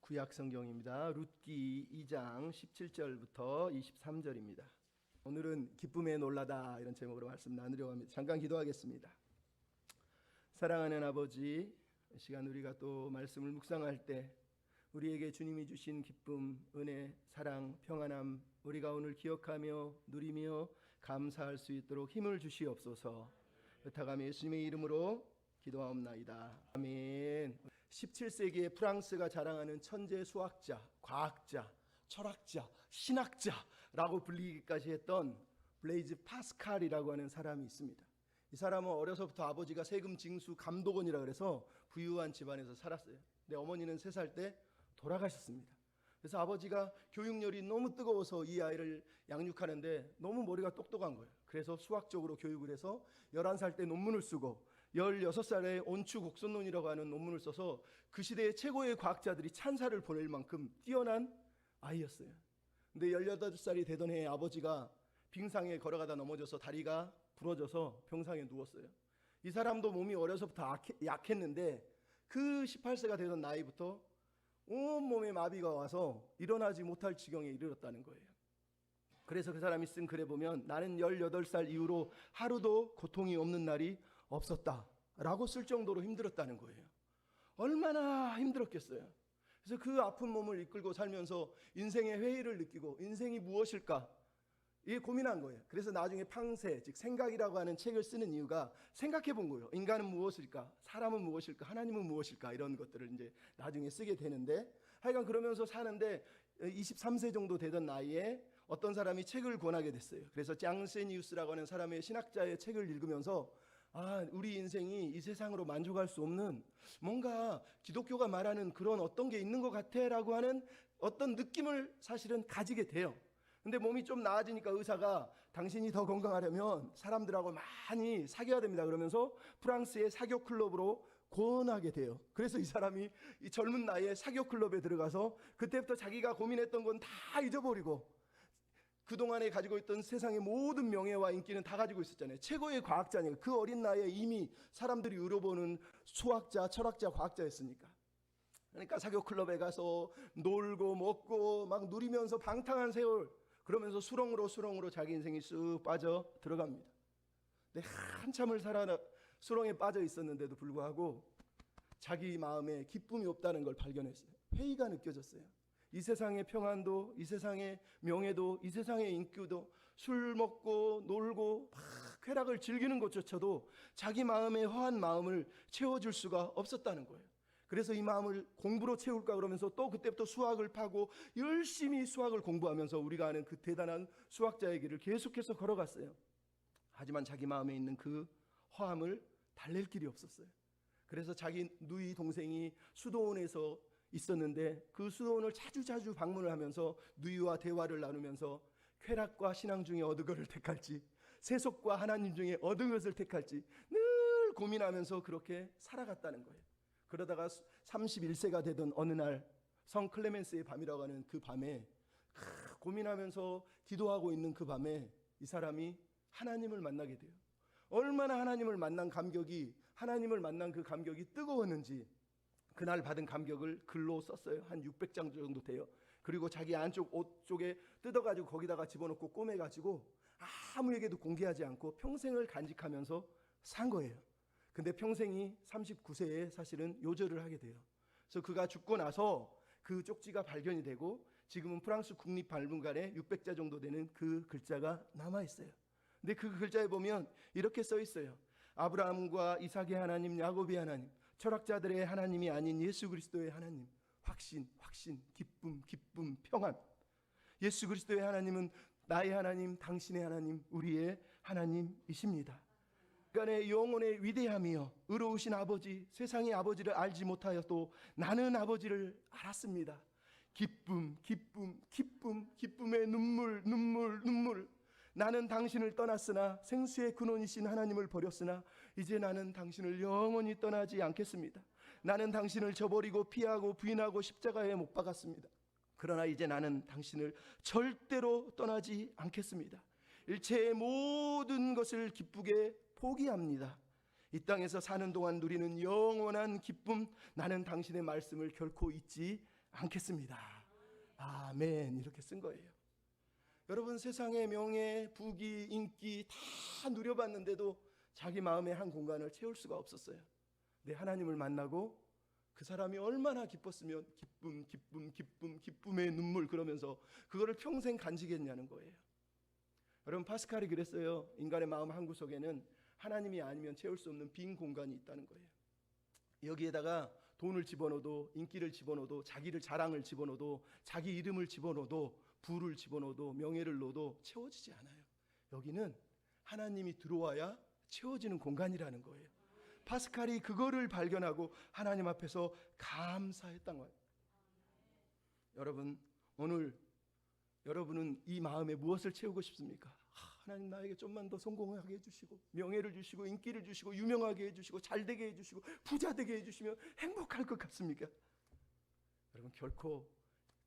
구약 성경입니다. 룻기 2장 17절부터 23절입니다. 오늘은 기쁨에 놀라다 이런 제목으로 말씀 나누려고 합니다. 잠깐 기도하겠습니다. 사랑하는 아버지, 이 시간 우리가 또 말씀을 묵상할 때 우리에게 주님이 주신 기쁨, 은혜, 사랑, 평안함 우리가 오늘 기억하며 누리며 감사할 수 있도록 힘을 주시옵소서. 부탁하며 예수님의 이름으로 기도하옵나이다. 아멘. 17세기에 프랑스가 자랑하는 천재 수학자, 과학자, 철학자, 신학자라고 불리기까지 했던 블레이즈 파스칼이라고 하는 사람이 있습니다. 이 사람은 어려서부터 아버지가 세금 징수 감독원이라 그래서 부유한 집안에서 살았어요. 근데 어머니는 3살 때 돌아가셨습니다. 그래서 아버지가 교육열이 너무 뜨거워서 이 아이를 양육하는데 너무 머리가 똑똑한 거예요. 그래서 수학적으로 교육을 해서 11살 때 논문을 쓰고 16살에 온추곡선론이라고 하는 논문을 써서 그 시대의 최고의 과학자들이 찬사를 보낼 만큼 뛰어난 아이였어요. 근데 18살이 되던 해에 아버지가 빙상에 걸어가다 넘어져서 다리가 부러져서 병상에 누웠어요. 이 사람도 몸이 어려서부터 약했는데 그 18세가 되던 나이부터 온몸에 마비가 와서 일어나지 못할 지경에 이르렀다는 거예요. 그래서 그 사람이 쓴 글에 보면 나는 18살 이후로 하루도 고통이 없는 날이 없었다라고 쓸 정도로 힘들었다는 거예요. 얼마나 힘들었겠어요. 그래서 그 아픈 몸을 이끌고 살면서 인생의 회의를 느끼고 인생이 무엇일까 이게 고민한 거예요. 그래서 나중에 팡세, 즉 생각이라고 하는 책을 쓰는 이유가 생각해 본 거예요. 인간은 무엇일까? 사람은 무엇일까? 하나님은 무엇일까? 이런 것들을 이제 나중에 쓰게 되는데 하여간 그러면서 사는데 23세 정도 되던 나이에 어떤 사람이 책을 권하게 됐어요. 그래서 짱세니우스라고 하는 사람의 신학자의 책을 읽으면서 우리 인생이 이 세상으로 만족할 수 없는 뭔가 기독교가 말하는 그런 어떤 게 있는 것 같아 라고 하는 어떤 느낌을 사실은 가지게 돼요. 근데 몸이 좀 나아지니까 의사가 당신이 더 건강하려면 사람들하고 많이 사귀어야 됩니다 그러면서 프랑스의 사교 클럽으로 권하게 돼요. 그래서 이 사람이 이 젊은 나이에 사교 클럽에 들어가서 그때부터 자기가 고민했던 건 다 잊어버리고 그동안에 가지고 있던 세상의 모든 명예와 인기는 다 가지고 있었잖아요. 최고의 과학자니까. 그 어린 나이에 이미 사람들이 의료보는 수학자, 철학자, 과학자였으니까. 그러니까 사교 클럽에 가서 놀고 먹고 막 누리면서 방탕한 세월, 그러면서 수렁으로 자기 인생이 쑥 빠져 들어갑니다. 근데 한참을 수렁에 빠져 있었는데도 불구하고 자기 마음에 기쁨이 없다는 걸 발견했어요. 회의가 느껴졌어요. 이 세상의 평안도, 이 세상의 명예도, 이 세상의 인기도, 술 먹고 놀고 막 쾌락을 즐기는 것조차도 자기 마음의 허한 마음을 채워줄 수가 없었다는 거예요. 그래서 이 마음을 공부로 채울까 그러면서 또 그때부터 수학을 파고 열심히 수학을 공부하면서 우리가 아는 그 대단한 수학자의 길을 계속해서 걸어갔어요. 하지만 자기 마음에 있는 그 허함을 달랠 길이 없었어요. 그래서 자기 누이 동생이 수도원에서 있었는데 그 수도원을 자주 방문을 하면서 누이와 대화를 나누면서 쾌락과 신앙 중에 어느 것을 택할지, 세속과 하나님 중에 어느 것을 택할지 늘 고민하면서 그렇게 살아갔다는 거예요. 그러다가 31세가 되던 어느 날 성 클레멘스의 밤이라고 하는 그 밤에 고민하면서 기도하고 있는 그 밤에 이 사람이 하나님을 만나게 돼요. 얼마나 하나님을 만난 그 감격이 뜨거웠는지 그날 받은 감격을 글로 썼어요. 한 600장 정도 돼요. 그리고 자기 안쪽 옷 쪽에 뜯어가지고 거기다가 집어넣고 꼬매가지고 아무에게도 공개하지 않고 평생을 간직하면서 산 거예요. 근데 평생이 39세에 사실은 요절을 하게 돼요. 그래서 그가 죽고 나서 그 쪽지가 발견이 되고 지금은 프랑스 국립박물관에 600자 정도 되는 그 글자가 남아있어요. 근데 그 글자에 보면 이렇게 써 있어요. 아브라함과 이삭의 하나님, 야곱의 하나님, 철학자들의 하나님이 아닌 예수 그리스도의 하나님, 확신, 기쁨, 평안. 예수 그리스도의 하나님은 나의 하나님, 당신의 하나님, 우리의 하나님이십니다. 인간의 영혼의 위대함이여 의로우신 아버지, 세상의 아버지를 알지 못하여도 나는 아버지를 알았습니다. 기쁨의 눈물. 나는 당신을 떠났으나 생수의 근원이신 하나님을 버렸으나 이제 나는 당신을 영원히 떠나지 않겠습니다. 나는 당신을 저버리고 피하고 부인하고 십자가에 못 박았습니다. 그러나 이제 나는 당신을 절대로 떠나지 않겠습니다. 일체의 모든 것을 기쁘게 포기합니다. 이 땅에서 사는 동안 누리는 영원한 기쁨, 나는 당신의 말씀을 결코 잊지 않겠습니다. 아멘. 이렇게 쓴 거예요. 여러분, 세상의 명예, 부귀, 인기 다 누려봤는데도 자기 마음의 한 공간을 채울 수가 없었어요. 내 하나님을 만나고 그 사람이 얼마나 기뻤으면 기쁨의 눈물 그러면서 그거를 평생 간직했냐는 거예요. 여러분, 파스칼이 그랬어요. 인간의 마음 한구석에는 하나님이 아니면 채울 수 없는 빈 공간이 있다는 거예요. 여기에다가 돈을 집어넣어도, 인기를 집어넣어도, 자기를 자랑을 집어넣어도, 자기 이름을 집어넣어도, 부를 집어넣어도, 명예를 넣어도 채워지지 않아요. 여기는 하나님이 들어와야 채워지는 공간이라는 거예요. 파스칼이 그거를 발견하고 하나님 앞에서 감사했던 거예요. 여러분, 오늘 여러분은 이 마음에 무엇을 채우고 싶습니까? 하나님 나에게 좀만 더 성공하게 해주시고, 명예를 주시고, 인기를 주시고, 유명하게 해주시고, 잘되게 해주시고, 부자 되게 해주시면 행복할 것 같습니까? 여러분, 결코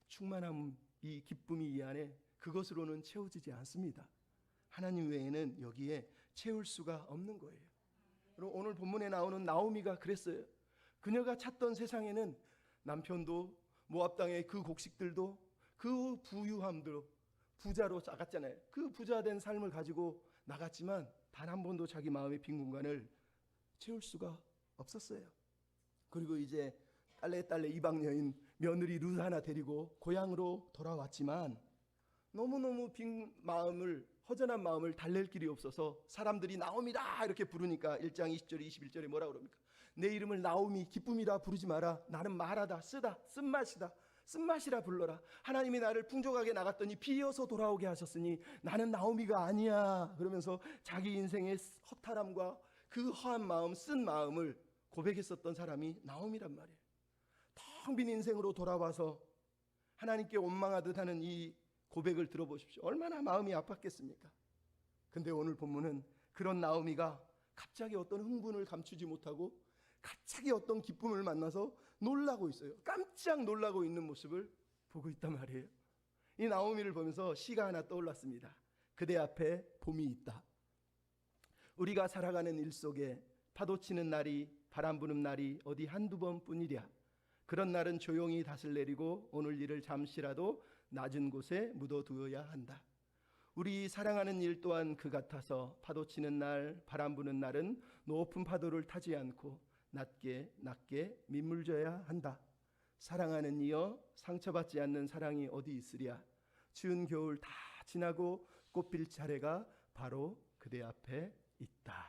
충만함, 이 기쁨이 이 안에 그것으로는 채워지지 않습니다. 하나님 외에는 여기에 채울 수가 없는 거예요. 오늘 본문에 나오는 나오미가 그랬어요. 그녀가 찾던 세상에는 남편도, 모압 땅의 그 곡식들도, 그 부유함도, 부자로 나갔잖아요. 그 부자된 삶을 가지고 나갔지만 단 한 번도 자기 마음의 빈 공간을 채울 수가 없었어요. 그리고 이제 딸래 이방 여인 며느리 룻 하나 데리고 고향으로 돌아왔지만 너무너무 빈 마음을, 허전한 마음을 달랠 길이 없어서 사람들이 나오미라 이렇게 부르니까 1장 20절에 21절에 뭐라 그럽니까? 내 이름을 나오미, 기쁨이라 부르지 마라. 나는 말하다, 쓰다, 쓴맛이다. 쓴맛이라 불러라. 하나님이 나를 풍족하게 나갔더니 비어서 돌아오게 하셨으니 나는 나오미가 아니야. 그러면서 자기 인생의 허탈함과 그 허한 마음, 쓴 마음을 고백했었던 사람이 나오미란 말이에요. 텅 빈 인생으로 돌아와서 하나님께 원망하듯 하는 이 고백을 들어보십시오. 얼마나 마음이 아팠겠습니까? 근데 오늘 본문은 그런 나오미가 갑자기 어떤 흥분을 감추지 못하고 갑자기 어떤 기쁨을 만나서 놀라고 있어요. 깜짝 놀라고 있는 모습을 보고 있단 말이에요. 이 나오미를 보면서 시가 하나 떠올랐습니다. 그대 앞에 봄이 있다. 우리가 살아가는 일 속에 파도치는 날이, 바람 부는 날이 어디 한두 번뿐이랴. 그런 날은 조용히 닷을 내리고 오늘 일을 잠시라도 낮은 곳에 묻어두어야 한다. 우리 사랑하는 일 또한 그 같아서 파도치는 날, 바람 부는 날은 높은 파도를 타지 않고 낮게 민물져야 한다. 사랑하는 이여, 상처받지 않는 사랑이 어디 있으랴. 추운 겨울 다 지나고 꽃필 차례가 바로 그대 앞에 있다.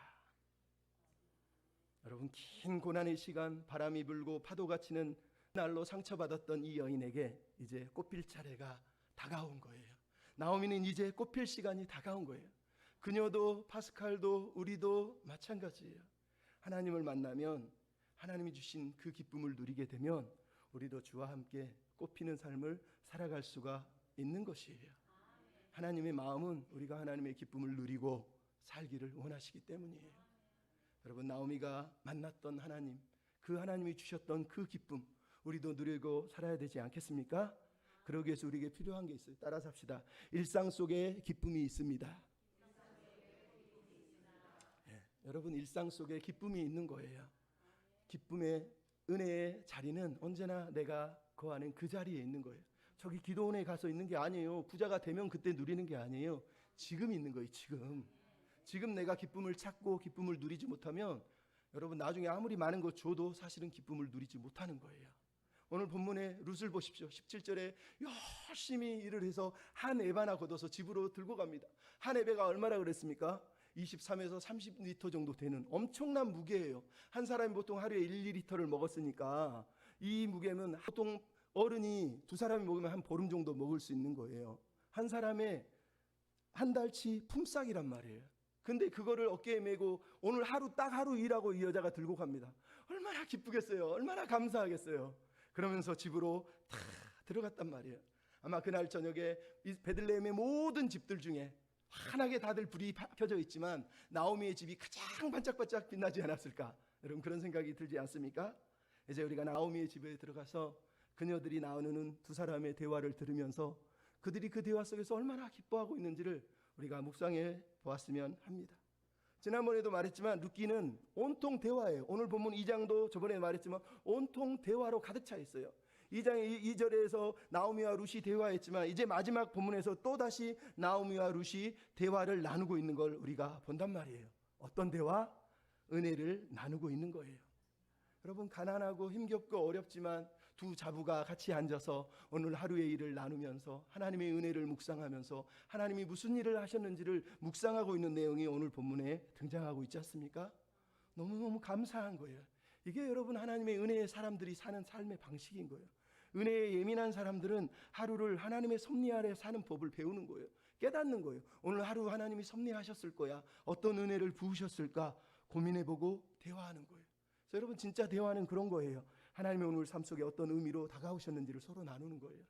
여러분, 긴 고난의 시간, 바람이 불고 파도가 치는 날로 상처받았던 이 여인에게 이제 꽃필 차례가 다가온 거예요. 나오미는 이제 꽃필 시간이 다가온 거예요. 그녀도 파스칼도 우리도 마찬가지예요. 하나님을 만나면, 하나님이 주신 그 기쁨을 누리게 되면 우리도 주와 함께 꽃피는 삶을 살아갈 수가 있는 것이에요. 하나님의 마음은 우리가 하나님의 기쁨을 누리고 살기를 원하시기 때문이에요. 여러분, 나오미가 만났던 하나님, 그 하나님이 주셨던 그 기쁨 우리도 누리고 살아야 되지 않겠습니까? 그러기 위해서 우리에게 필요한 게 있어요. 따라서 합시다. 일상 속에 기쁨이 있습니다. 여러분, 일상 속에 기쁨이 있는 거예요. 기쁨의, 은혜의 자리는 언제나 내가 거하는 그 자리에 있는 거예요. 저기 기도원에 가서 있는 게 아니에요. 부자가 되면 그때 누리는 게 아니에요. 지금 있는 거예요. 지금 내가 기쁨을 찾고 기쁨을 누리지 못하면 여러분, 나중에 아무리 많은 것 줘도 사실은 기쁨을 누리지 못하는 거예요. 오늘 본문에 룻을 보십시오. 17절에 열심히 일을 해서 한 에바나 걷어서 집으로 들고 갑니다. 한 에바가 얼마나 그랬습니까? 23에서 30리터 정도 되는 엄청난 무게예요. 한 사람이 보통 하루에 1~2리터를 먹었으니까 이 무게는 보통 어른이 두 사람이 먹으면 한 보름 정도 먹을 수 있는 거예요. 한 사람의 한 달치 품삯이란 말이에요. 근데 그거를 어깨에 메고 오늘 딱 하루 일하고 이 여자가 들고 갑니다. 얼마나 기쁘겠어요. 얼마나 감사하겠어요. 그러면서 집으로 다 들어갔단 말이에요. 아마 그날 저녁에 베들레헴의 모든 집들 중에 환하게 다들 불이 켜져 있지만 나오미의 집이 가장 반짝반짝 빛나지 않았을까? 여러분, 그런 생각이 들지 않습니까? 이제 우리가 나오미의 집에 들어가서 그녀들이 나누는 두 사람의 대화를 들으면서 그들이 그 대화 속에서 얼마나 기뻐하고 있는지를 우리가 묵상해 보았으면 합니다. 지난번에도 말했지만 룻기는 온통 대화예요. 오늘 본문 2장도 저번에 말했지만 온통 대화로 가득 차 있어요. 2장 2절에서 나오미와 룻이 대화했지만 이제 마지막 본문에서 또다시 나오미와 룻이 대화를 나누고 있는 걸 우리가 본단 말이에요. 어떤 대화? 은혜를 나누고 있는 거예요. 여러분, 가난하고 힘겹고 어렵지만 두 자부가 같이 앉아서 오늘 하루의 일을 나누면서 하나님의 은혜를 묵상하면서 하나님이 무슨 일을 하셨는지를 묵상하고 있는 내용이 오늘 본문에 등장하고 있지 않습니까? 너무너무 감사한 거예요. 이게 여러분 하나님의 은혜의 사람들이 사는 삶의 방식인 거예요. 은혜에 예민한 사람들은 하루를 하나님의 섭리 아래 사는 법을 배우는 거예요. 깨닫는 거예요. 오늘 하루 하나님이 섭리하셨을 거야. 어떤 은혜를 부으셨을까 고민해보고 대화하는 거예요. 그래서 여러분 진짜 대화는 그런 거예요. 하나님의 오늘 삶 속에 어떤 의미로 다가오셨는지를 서로 나누는 거예요.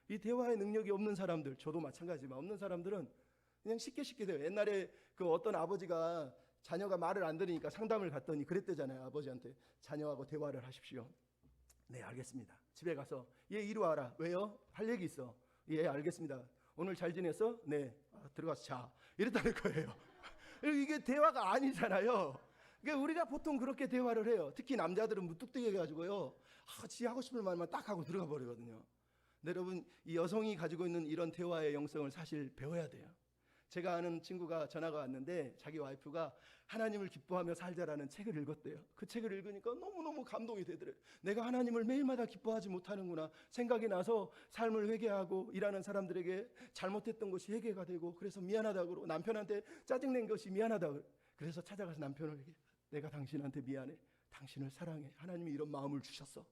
이 대화의 능력이 없는 사람들, 저도 마찬가지지만 없는 사람들은 그냥 쉽게 돼요. 옛날에 그 어떤 아버지가 자녀가 말을 안 들으니까 상담을 갔더니 그랬대잖아요. 아버지한테 자녀하고 대화를 하십시오. 네, 알겠습니다. 집에 가서 얘 이리 와라. 왜요? 할 얘기 있어. 예, 알겠습니다. 오늘 잘 지냈어? 네. 들어가서 자. 이랬다는 거예요. 이게 대화가 아니잖아요. 그러니까 우리가 보통 그렇게 대화를 해요. 특히 남자들은 무뚝뚝해가지고요. 지 하고 싶은 말만 딱 하고 들어가 버리거든요. 근데 여러분, 이 여성이 가지고 있는 이런 대화의 영성을 사실 배워야 돼요. 제가 아는 친구가 전화가 왔는데 자기 와이프가 하나님을 기뻐하며 살자라는 책을 읽었대요. 그 책을 읽으니까 너무너무 감동이 되더래요. 내가 하나님을 매일마다 기뻐하지 못하는구나 생각이 나서 삶을 회개하고 일하는 사람들에게 잘못했던 것이 회개가 되고 그래서 미안하다고 그러고 남편한테 짜증낸 것이 미안하다고 그래서 찾아가서 남편에게 내가 당신한테 미안해. 당신을 사랑해. 하나님이 이런 마음을 주셨어.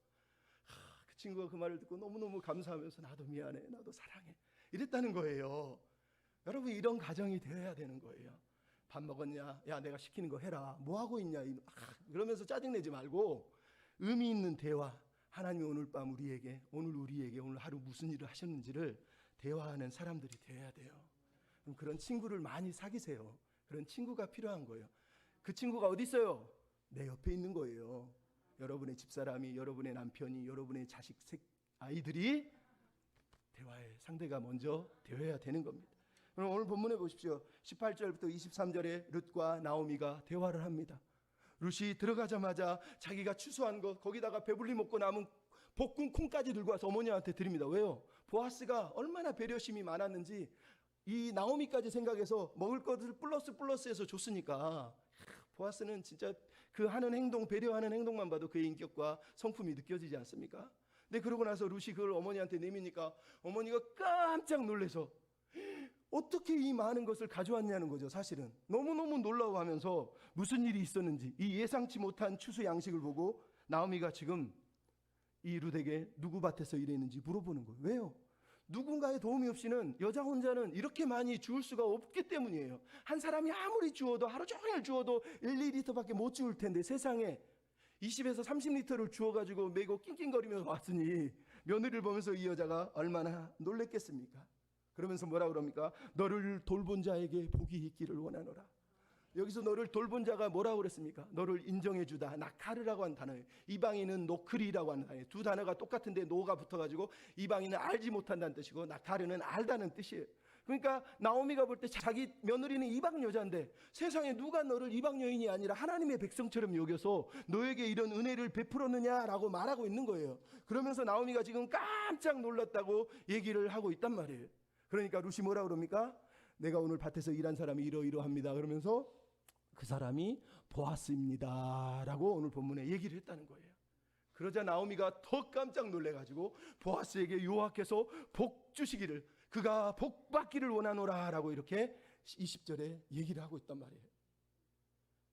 그 친구가 그 말을 듣고 너무너무 감사하면서 나도 미안해. 나도 사랑해. 이랬다는 거예요. 여러분 이런 가정이 되어야 되는 거예요. 밥 먹었냐? 야 내가 시키는 거 해라. 뭐 하고 있냐? 그러면서 짜증내지 말고 의미 있는 대화. 하나님이 오늘 밤 우리에게 오늘 하루 무슨 일을 하셨는지를 대화하는 사람들이 되어야 돼요. 그런 친구를 많이 사귀세요. 그런 친구가 필요한 거예요. 그 친구가 어디 있어요? 내 옆에 있는 거예요. 여러분의 집사람이, 여러분의 남편이, 여러분의 자식, 아이들이 대화의 상대가 먼저 되어야 되는 겁니다. 그럼 오늘 본문에 보십시오. 18절부터 23절에 룻과 나오미가 대화를 합니다. 룻이 들어가자마자 자기가 추수한 것 거기다가 배불리 먹고 남은 볶은 콩까지 들고 와서 어머니한테 드립니다. 왜요? 보아스가 얼마나 배려심이 많았는지 이 나오미까지 생각해서 먹을 것을 플러스해서 줬으니까 보아스는 진짜 그 하는 행동, 배려하는 행동만 봐도 그의 인격과 성품이 느껴지지 않습니까? 근데 그러고 나서 룻이 그걸 어머니한테 내미니까 어머니가 깜짝 놀라서 어떻게 이 많은 것을 가져왔냐는 거죠. 사실은 너무너무 놀라워하면서 무슨 일이 있었는지 이 예상치 못한 추수 양식을 보고 나오미가 지금 이 룻에게 누구 밭에서 일했는지 물어보는 거예요. 왜요? 누군가의 도움이 없이는 여자 혼자는 이렇게 많이 주울 수가 없기 때문이에요. 한 사람이 아무리 주워도 하루 종일 주워도 1-2리터밖에 못 주울 텐데 세상에 20에서 30리터를 주워가지고 메고 낑낑거리면서 왔으니 며느리를 보면서 이 여자가 얼마나 놀랬겠습니까? 그러면서 뭐라 그럽니까? 너를 돌본 자에게 복이 있기를 원하노라. 여기서 너를 돌본 자가 뭐라고 그랬습니까? 너를 인정해주다. 나카르라고 하는 단어예요. 이방인은 노크리라고 하는 단어예요. 두 단어가 똑같은데 노가 붙어가지고 이방인은 알지 못한다는 뜻이고 나카르는 알다는 뜻이에요. 그러니까 나오미가 볼 때 자기 며느리는 이방 여자인데 세상에 누가 너를 이방 여인이 아니라 하나님의 백성처럼 여겨서 너에게 이런 은혜를 베풀었느냐라고 말하고 있는 거예요. 그러면서 나오미가 지금 깜짝 놀랐다고 얘기를 하고 있단 말이에요. 그러니까 룻이 뭐라 그럽니까? 내가 오늘 밭에서 일한 사람이 이러이러합니다. 그러면서 그 사람이 보아스입니다 라고 오늘 본문에 얘기를 했다는 거예요. 그러자 나오미가 더 깜짝 놀래가지고 보아스에게 요약해서 복 주시기를, 그가 복 받기를 원하노라 라고 이렇게 20절에 얘기를 하고 있단 말이에요.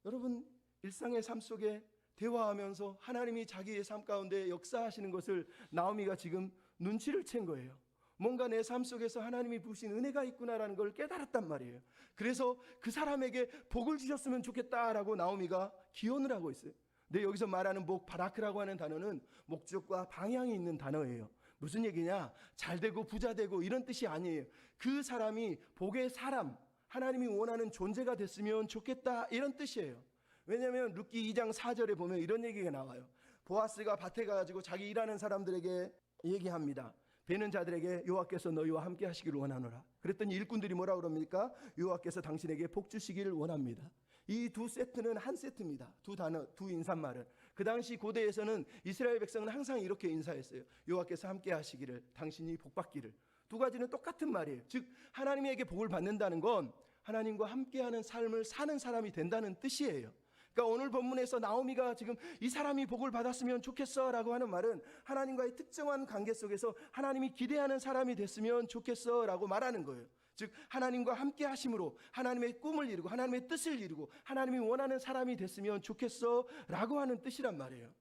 여러분 일상의 삶 속에 대화하면서 하나님이 자기의 삶 가운데 역사하시는 것을 나오미가 지금 눈치를 챈 거예요. 뭔가 내 삶 속에서 하나님이 부으신 은혜가 있구나라는 걸 깨달았단 말이에요. 그래서 그 사람에게 복을 주셨으면 좋겠다라고 나오미가 기원을 하고 있어요. 근데 여기서 말하는 복, 바라크라고 하는 단어는 목적과 방향이 있는 단어예요. 무슨 얘기냐? 잘 되고 부자 되고 이런 뜻이 아니에요. 그 사람이 복의 사람, 하나님이 원하는 존재가 됐으면 좋겠다 이런 뜻이에요. 왜냐하면 룻기 2장 4절에 보면 이런 얘기가 나와요. 보아스가 밭에 가가지고 자기 일하는 사람들에게 얘기합니다. 베는 자들에게 여호와께서 너희와 함께 하시기를 원하노라. 그랬더니 일꾼들이 뭐라 그럽니까? 여호와께서 당신에게 복 주시기를 원합니다. 이 두 세트는 한 세트입니다. 두 단어, 두 인사말은. 그 당시 고대에서는 이스라엘 백성은 항상 이렇게 인사했어요. 여호와께서 함께 하시기를, 당신이 복 받기를. 두 가지는 똑같은 말이에요. 즉 하나님에게 복을 받는다는 건 하나님과 함께하는 삶을 사는 사람이 된다는 뜻이에요. 그러니까 오늘 본문에서 나오미가 지금 이 사람이 복을 받았으면 좋겠어 라고 하는 말은 하나님과의 특정한 관계 속에서 하나님이 기대하는 사람이 됐으면 좋겠어 라고 말하는 거예요. 즉 하나님과 함께 하심으로 하나님의 꿈을 이루고 하나님의 뜻을 이루고 하나님이 원하는 사람이 됐으면 좋겠어 라고 하는 뜻이란 말이에요.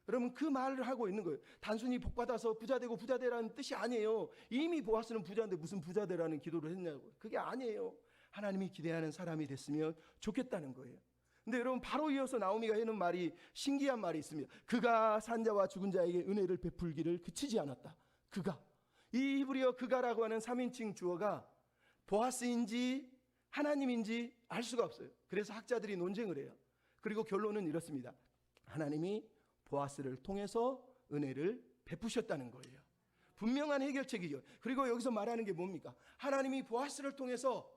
여러분 그 말을 하고 있는 거예요. 단순히 복받아서 부자되고 부자되라는 뜻이 아니에요. 이미 보아스는 부자인데 무슨 부자되라는 기도를 했냐고요. 그게 아니에요. 하나님이 기대하는 사람이 됐으면 좋겠다는 거예요. 근데 여러분 바로 이어서 나오미가 하는 말이 신기한 말이 있습니다. 그가 산자와 죽은 자에게 은혜를 베풀기를 그치지 않았다. 그가, 이 히브리어 그가라고 하는 3인칭 주어가 보아스인지 하나님인지 알 수가 없어요. 그래서 학자들이 논쟁을 해요. 그리고 결론은 이렇습니다. 하나님이 보아스를 통해서 은혜를 베푸셨다는 거예요. 분명한 해결책이죠. 그리고 여기서 말하는 게 뭡니까? 하나님이 보아스를 통해서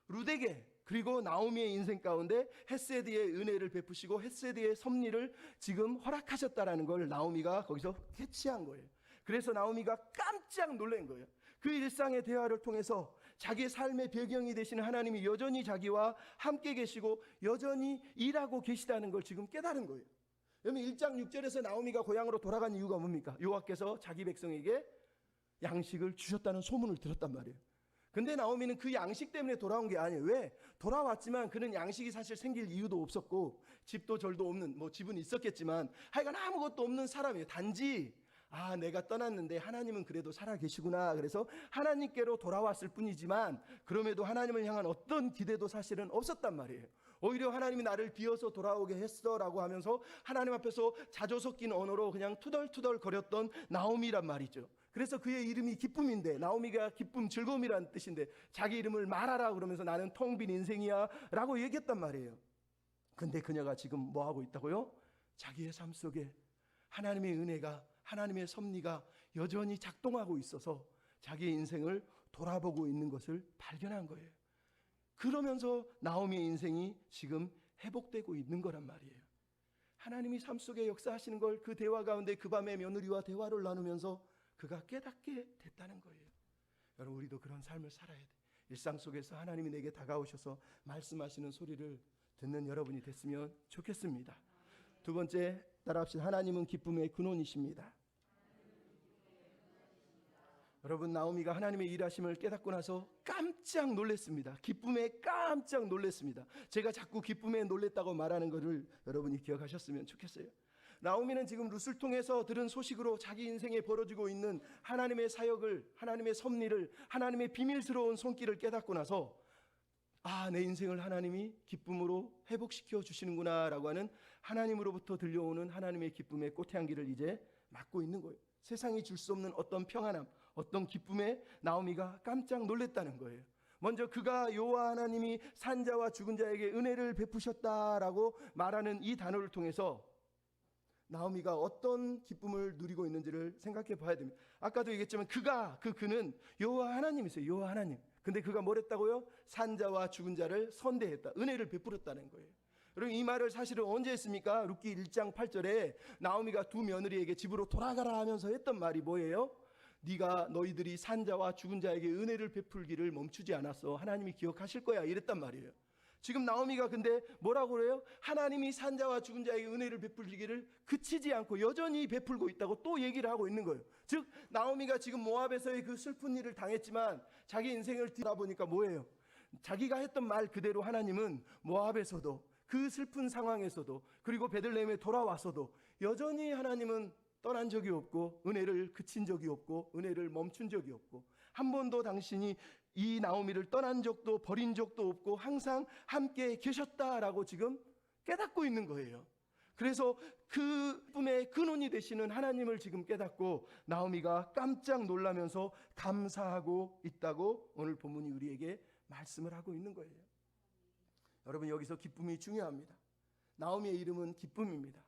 룻에게 그리고 나오미의 인생 가운데 헤세드의 은혜를 베푸시고 헤세드의 섭리를 지금 허락하셨다라는 걸 나오미가 거기서 캐치한 거예요. 그래서 나오미가 깜짝 놀란 거예요. 그 일상의 대화를 통해서 자기의 삶의 배경이 되시는 하나님이 여전히 자기와 함께 계시고 여전히 일하고 계시다는 걸 지금 깨달은 거예요. 여러분 1장 6절에서 나오미가 고향으로 돌아간 이유가 뭡니까? 여호와께서 자기 백성에게 양식을 주셨다는 소문을 들었단 말이에요. 근데 나오미는 그 양식 때문에 돌아온 게 아니에요. 왜? 돌아왔지만 그는 양식이 사실 생길 이유도 없었고 집도 절도 없는, 뭐 집은 있었겠지만 하여간 아무것도 없는 사람이에요. 단지 내가 떠났는데 하나님은 그래도 살아계시구나. 그래서 하나님께로 돌아왔을 뿐이지만 그럼에도 하나님을 향한 어떤 기대도 사실은 없었단 말이에요. 오히려 하나님이 나를 비워서 돌아오게 했어 라고 하면서 하나님 앞에서 자조 섞인 언어로 그냥 투덜투덜 거렸던 나오미란 말이죠. 그래서 그의 이름이 기쁨인데, 나오미가 기쁨, 즐거움이라는 뜻인데 자기 이름을 말하라 그러면서 나는 텅 빈 인생이야 라고 얘기했단 말이에요. 근데 그녀가 지금 뭐 하고 있다고요? 자기의 삶 속에 하나님의 은혜가, 하나님의 섭리가 여전히 작동하고 있어서 자기의 인생을 돌아보고 있는 것을 발견한 거예요. 그러면서 나오미의 인생이 지금 회복되고 있는 거란 말이에요. 하나님이 삶 속에 역사하시는 걸 그 대화 가운데 그 밤에 며느리와 대화를 나누면서 그가 깨닫게 됐다는 거예요. 여러분 우리도 그런 삶을 살아야 돼. 일상 속에서 하나님이 내게 다가오셔서 말씀하시는 소리를 듣는 여러분이 됐으면 좋겠습니다. 두 번째 따라합시다. 하나님은 기쁨의 근원이십니다. 여러분 나오미가 하나님의 일하심을 깨닫고 나서 깜짝 놀랐습니다. 기쁨에 깜짝 놀랐습니다. 제가 자꾸 기쁨에 놀랐다고 말하는 것을 여러분이 기억하셨으면 좋겠어요. 나오미는 지금 룻을 통해서 들은 소식으로 자기 인생에 벌어지고 있는 하나님의 사역을, 하나님의 섭리를, 하나님의 비밀스러운 손길을 깨닫고 나서 내 인생을 하나님이 기쁨으로 회복시켜 주시는구나 라고 하는 하나님으로부터 들려오는 하나님의 기쁨의 꽃향기를 이제 맡고 있는 거예요. 세상이 줄 수 없는 어떤 평안함, 어떤 기쁨에 나오미가 깜짝 놀랐다는 거예요. 먼저 그가 여호와 하나님이 산자와 죽은 자에게 은혜를 베푸셨다라고 말하는 이 단어를 통해서 나오미가 어떤 기쁨을 누리고 있는지를 생각해 봐야 됩니다. 아까도 얘기했지만 그는 여호와 하나님이세요. 여호와 하나님. 근데 그가 뭘 했다고요? 산자와 죽은 자를 선대했다. 은혜를 베풀었다는 거예요. 여러분 이 말을 사실은 언제 했습니까? 룻기 1장 8절에 나오미가 두 며느리에게 집으로 돌아가라 하면서 했던 말이 뭐예요? 너희들이 산자와 죽은 자에게 은혜를 베풀기를 멈추지 않았어. 하나님이 기억하실 거야. 이랬단 말이에요. 지금 나오미가 근데 뭐라고 그래요? 하나님이 산자와 죽은 자에게 은혜를 베풀기를 그치지 않고 여전히 베풀고 있다고 또 얘기를 하고 있는 거예요. 즉 나오미가 지금 모압에서의 그 슬픈 일을 당했지만 자기 인생을 뒤돌아보니까 뭐예요? 자기가 했던 말 그대로 하나님은 모압에서도 그 슬픈 상황에서도 그리고 베들레헴에 돌아와서도 여전히 하나님은 떠난 적이 없고 은혜를 그친 적이 없고 은혜를 멈춘 적이 없고 한 번도 당신이 이 나오미를 떠난 적도 버린 적도 없고 항상 함께 계셨다라고 지금 깨닫고 있는 거예요. 그래서 그 꿈의 근원이 되시는 하나님을 지금 깨닫고 나오미가 깜짝 놀라면서 감사하고 있다고 오늘 본문이 우리에게 말씀을 하고 있는 거예요. 여러분 여기서 기쁨이 중요합니다. 나오미의 이름은 기쁨입니다.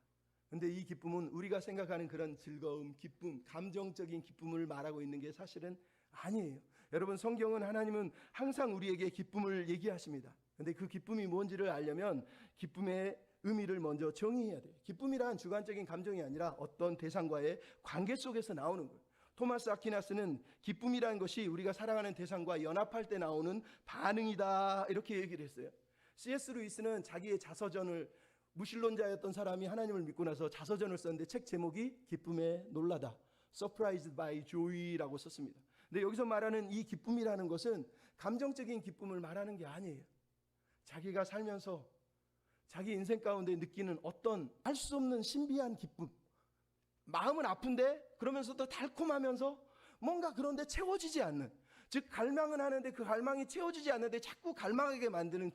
근데 이 기쁨은 우리가 생각하는 그런 즐거움, 기쁨, 감정적인 기쁨을 말하고 있는 게 사실은 아니에요. 여러분 성경은 하나님은 항상 우리에게 기쁨을 얘기하십니다. 근데 그 기쁨이 뭔지를 알려면 기쁨의 의미를 먼저 정의해야 돼요. 기쁨이란 주관적인 감정이 아니라 어떤 대상과의 관계 속에서 나오는 거예요. 토마스 아퀴나스는 기쁨이라는 것이 우리가 사랑하는 대상과 연합할 때 나오는 반응이다 이렇게 얘기를 했어요. C.S. 루이스는 자기의 자서전을, 무신론자였던 사람이 하나님을 믿고 나서 자서전을 썼는데 책 제목이 기쁨에 놀라다, Surprised by Joy라고 썼습니다. 근데 여기서 말하는 이 기쁨이라는 것은 감정적인 기쁨을 말하는 게 아니에요. 자기가 살면서 자기 인생 가운데 느끼는 어떤 알 수 없는 신비한 기쁨, 마음은 아픈데 그러면서도 달콤하면서 뭔가 그런데 채워지지 않는, 즉 갈망은 하는데 그 갈망이 채워지지 않는데 자꾸 갈망하게 만드는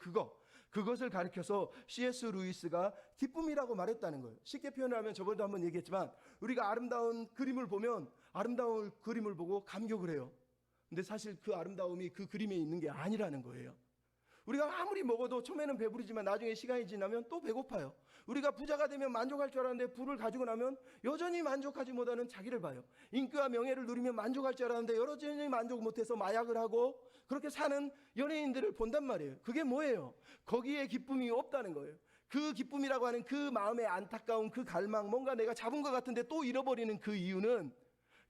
그것을 가리켜서 C.S. 루이스가 기쁨이라고 말했다는 거예요. 쉽게 표현하면 저번에도 한번 얘기했지만 우리가 아름다운 그림을 보면 아름다운 그림을 보고 감격을 해요. 근데 사실 그 아름다움이 그 그림에 있는 게 아니라는 거예요. 우리가 아무리 먹어도 처음에는 배부르지만 나중에 시간이 지나면 또 배고파요. 우리가 부자가 되면 만족할 줄 알았는데 부를 가지고 나면 여전히 만족하지 못하는 자기를 봐요. 인기와 명예를 누리면 만족할 줄 알았는데 여전히 만족 못해서 마약을 하고 그렇게 사는 연예인들을 본단 말이에요. 그게 뭐예요? 거기에 기쁨이 없다는 거예요. 그 기쁨이라고 하는 그 마음의 안타까운 그 갈망, 뭔가 내가 잡은 것 같은데 또 잃어버리는 그 이유는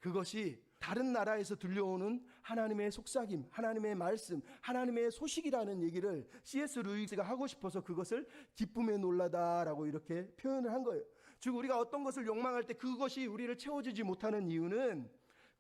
그것이 다른 나라에서 들려오는 하나님의 속삭임, 하나님의 말씀, 하나님의 소식이라는 얘기를 C.S. 루이스가 하고 싶어서 그것을 기쁨에 놀라다라고 이렇게 표현을 한 거예요. 즉 우리가 어떤 것을 욕망할 때 그것이 우리를 채워주지 못하는 이유는